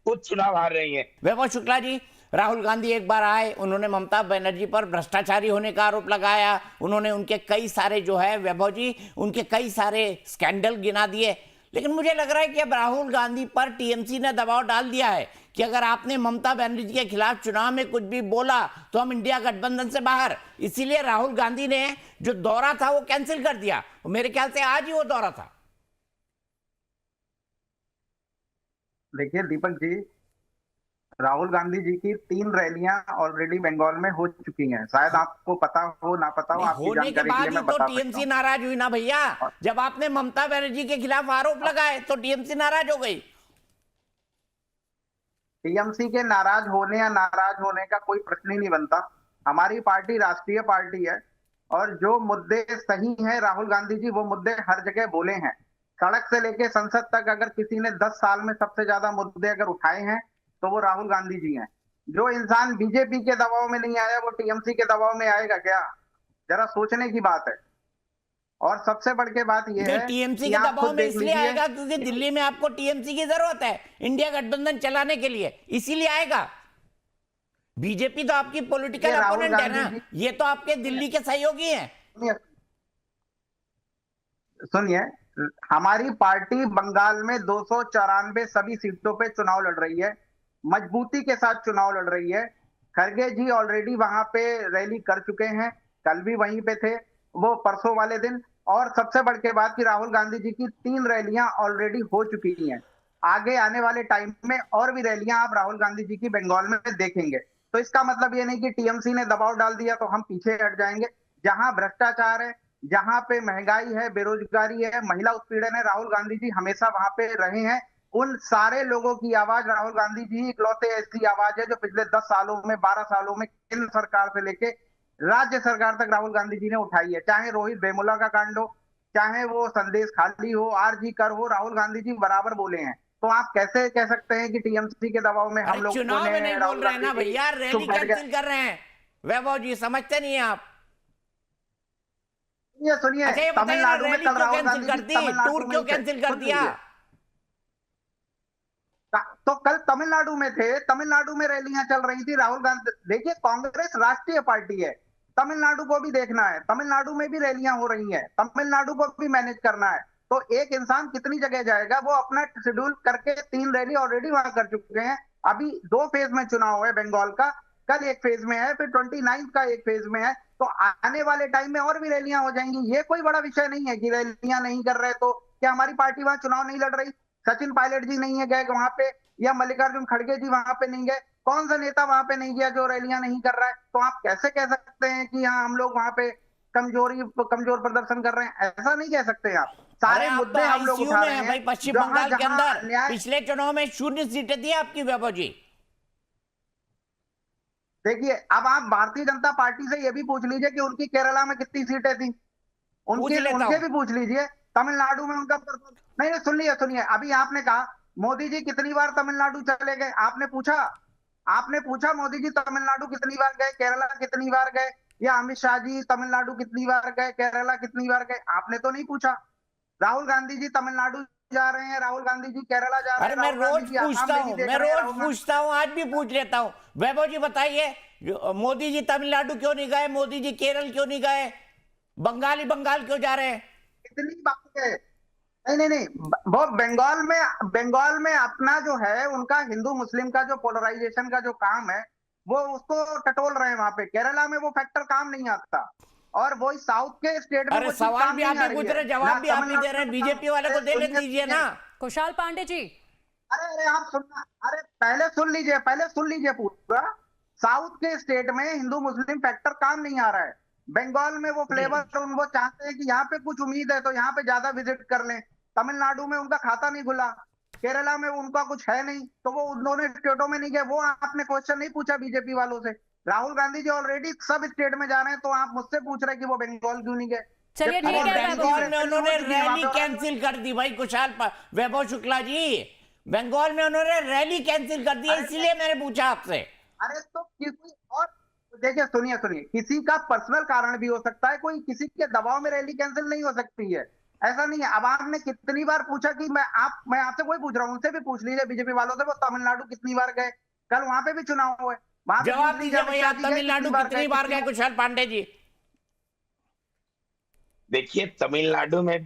खुद चुनाव हार रही है। वैभव शुक्ला जी, राहुल गांधी एक बार आए, उन्होंने ममता बनर्जी पर भ्रष्टाचारी होने का आरोप लगाया, उन्होंने उनके कई सारे जो है वैभव जी उनके कई सारे स्कैंडल गिना दिए, लेकिन मुझे लग रहा है कि अब राहुल गांधी पर टीएमसी ने दबाव डाल दिया है कि अगर आपने ममता बनर्जी के खिलाफ चुनाव में कुछ भी बोला तो हम इंडिया गठबंधन से बाहर। इसीलिए राहुल गांधी ने जो दौरा था वो कैंसिल कर दिया। मेरे ख्याल से आज ही वो दौरा था। देखिए दीपक जी, राहुल गांधी जी की 3 रैलियां ऑलरेडी बंगाल में हो चुकी हैं। शायद आपको पता हो ना पता हो, आपकी होने के जानकारी के बाद लिए ही मैं तो बता सकता टीएमसी हूं। नाराज हुई ना भैया। जब आपने ममता बनर्जी के खिलाफ आरोप लगाए तो टीएमसी नाराज हो गई। टीएमसी के नाराज होने या नाराज होने का कोई प्रश्न ही नहीं बनता। हमारी पार्टी राष्ट्रीय पार्टी है और जो मुद्दे सही हैं, राहुल गांधी जी वो मुद्दे हर जगह बोले हैं। सड़क से लेके संसद तक अगर किसी ने 10 साल में सबसे ज्यादा मुद्दे अगर उठाए हैं तो वो राहुल गांधी जी हैं। जो इंसान बीजेपी के दबाव में नहीं आया वो टीएमसी के दबाव में आएगा क्या? जरा सोचने की बात है। और सबसे बढ़ के बात यह है टीएमसी कि के आप दबाव खुद में देख इसलिए लीजिए। आएगा क्योंकि दिल्ली में आपको टीएमसी की जरूरत है इंडिया गठबंधन चलाने के लिए, इसीलिए आएगा। बीजेपी तो आपकी पॉलिटिकल अपोनेंट है ना, ये तो आपके दिल्ली के सहयोगी हैं। सुनिए, हमारी पार्टी बंगाल में 294 सभी सीटों पे चुनाव लड़ रही है, मजबूती के साथ चुनाव लड़ रही है। खरगे जी ऑलरेडी वहां पे रैली कर चुके हैं, कल भी वहीं पे थे वो, परसों वाले दिन। और सबसे बढ़ के बात कि राहुल गांधी जी की 3 रैलियां ऑलरेडी हो चुकी हैं। आगे आने वाले टाइम में और भी रैलियां आप राहुल गांधी जी की बंगाल में देखेंगे। तो इसका मतलब ये नहीं कि टीएमसी ने दबाव डाल दिया तो हम पीछे हट जाएंगे। जहां भ्रष्टाचार है, जहां पे महंगाई है, बेरोजगारी है, महिला उत्पीड़न है, राहुल गांधी जी हमेशा वहां पे रहे हैं। उन सारे लोगों की आवाज राहुल गांधी जी इकलौते ऐसी आवाज है जो पिछले 10 सालों में, 12 सालों में केंद्र सरकार से लेके राज्य सरकार तक राहुल गांधी जी ने उठाई है। चाहे रोहित वेमुला का कांड हो, चाहे वो संदेश खाली हो, आरजी कर हो, राहुल गांधी जी बराबर बोले हैं। तो आप कैसे कह सकते हैं कि टीएमसी के दबाव में हम लोगों चुनाव ने में नहीं बोल राहुल रहे हैं ना गांधी भैया, जी रैली चुप बैठ गए? कैंसिल कर रहे हैं। वैभव जी समझते नहीं है आप। ये सुनिए, अच्छा ये बताइए ना, तमिलनाडु में रैली कल क्यों राहुल कैंसिल गांधी कर जी दी, तमिलनाडु टूर में क्यों ही थे। कैंसिल कर सुन दिया? लीजिए, तो कल तमिलनाडु में थे, तमिलनाडु में रैलियां चल रही थी। राहुल गांधी, देखिए कांग्रेस राष्ट्रीय पार्टी है, तमिलनाडु को भी देखना है, तमिलनाडु में भी रैलियां हो रही हैं, तमिलनाडु को भी मैनेज करना है। तो एक इंसान कितनी जगह जाएगा? वो अपना शेड्यूल करके 3 रैली ऑलरेडी वहां कर चुके हैं। अभी 2 फेज में चुनाव है बंगाल का, कल एक फेज में है, फिर 29 का एक फेज में है। तो आने वाले टाइम में और भी रैलियां हो जाएंगी। ये कोई बड़ा विषय नहीं है कि रैलियां नहीं कर रहे तो क्या हमारी पार्टी वहां चुनाव नहीं लड़ रही? सचिन पायलट जी नहीं है गए वहां पे, या मल्लिकार्जुन खड़गे जी वहां पे नहीं गए? कौन सा नेता वहां पे नहीं गया जो रैलियां नहीं कर रहा है? तो आप कैसे कह सकते हैं कि हाँ हम लोग वहां पे कमजोर प्रदर्शन कर रहे हैं? ऐसा नहीं कह सकते आप। अरे सारे आप तो मुद्दे हम लोग आईसीयू उठा में रहे है हैं। भाई, पश्चिम जहां बंगाल के जहां अंदर न्याय, पिछले चुनाव में 0 सीटें थी आपकी वैभव जी। देखिए अब आप भारतीय जनता पार्टी से ये भी पूछ लीजिए कि उनकी केरला में कितनी सीटें थी, पूछ उनके लेता उनके हूं। भी पूछ लीजिए। तमिलनाडु में उनका नहीं नहीं, सुन लीजिए सुनिए, अभी आपने कहा मोदी जी कितनी बार तमिलनाडु चले गए, आपने पूछा? आपने पूछा मोदी जी तमिलनाडु कितनी बार गए, केरला कितनी बार गए? या अमित शाह जी तमिलनाडु कितनी बार गए, केरला कितनी बार गए? आपने तो नहीं पूछा। राहुल गांधी जी तमिलनाडु जा रहे हैं, राहुल गांधी जी केरला जा रहे अरे हैं, मैं राहुल गांधी रोज जी आसाम पूछता में भी हूं, देख मैं रहे हैं, रोज राहुल गांधी। पूछता हूं, आज भी पूछ लेता हूं। वैभव जी बताइए, मोदी जी तमिलनाडु क्यों नहीं गए, मोदी जी केरल क्यों नहीं गए, बंगाली बंगाल क्यों जा रहे हैं? कितनी बात है? नहीं नहीं नहीं, वो बंगाल में अपना जो है उनका हिंदू मुस्लिम का जो पोलराइजेशन का जो काम है वो उसको टटोल रहे हैं वहां पे। केरला में वो फैक्टर काम नहीं आता, और वो साउथ के स्टेट में अरे वो चीज सवाल काम भी नहीं आप आ ही रही पूछ है रहे, ना, जवाब भी आप ही दे तमिलनाडु रहे हैं, में काम। बीजेपी वाले को अरे देने सुनिए दीजिए सुनिए, ना। कुशाल पांडे जी। अरे अरे आप सुनना, अरे पहले सुन लीजिए पूरा। साउथ के स्टेट में हिंदू मुस्लिम फैक्टर काम नहीं आ रहा है। बंगाल में वो फ्लेवर वो चाहते हैं कि यहाँ पे कुछ उम्मीद है तो यहाँ पे ज्यादा विजिट कर लें। तमिलनाडु में उनका खाता नहीं खुला, केरला में उनका कुछ है नहीं, तो वो उन दोनों स्टेटों में नहीं गए। वो आपने क्वेश्चन नहीं पूछा बीजेपी वालों से। राहुल गांधी जी ऑलरेडी सब स्टेट में जा रहे हैं, तो आप मुझसे पूछ रहे हैं कि वो बंगाल क्यों नहीं गए? चलिए जबकि अरे ठीक वो है रैली वैभव बंगाल जी। में हो उन्होंने चुकी है वहां रैली पे। कैंसिल कर दी भाई, वैभव शुक्ला जी, बंगाल में उन्होंने रैली कैंसिल कर दी, अरे इसलिए मैंने पूछा आपसे। अरे तो किसी और, देखिए सुनिए सुनिए, किसी का पर्सनल कारण भी हो सकता है, कोई किसी के दबाव में रैली कैंसिल नहीं हो सकती है। ऐसा नहीं है। अब आपने कितनी बार पूछा कि मैं आपसे कोई पूछ रहा हूँ, उनसे भी पूछ लीजिए बीजेपी वालों से, वो तमिलनाडु कितनी बार गए, कल वहां पे भी चुनाव हुए, वहां पे जवाब पूछ लीजिए दीजिए अमित भैया, शाह जी गए तमिलनाडु कितनी बार गए कितनी कुशल पांडे जी? देखिए तमिलनाडु में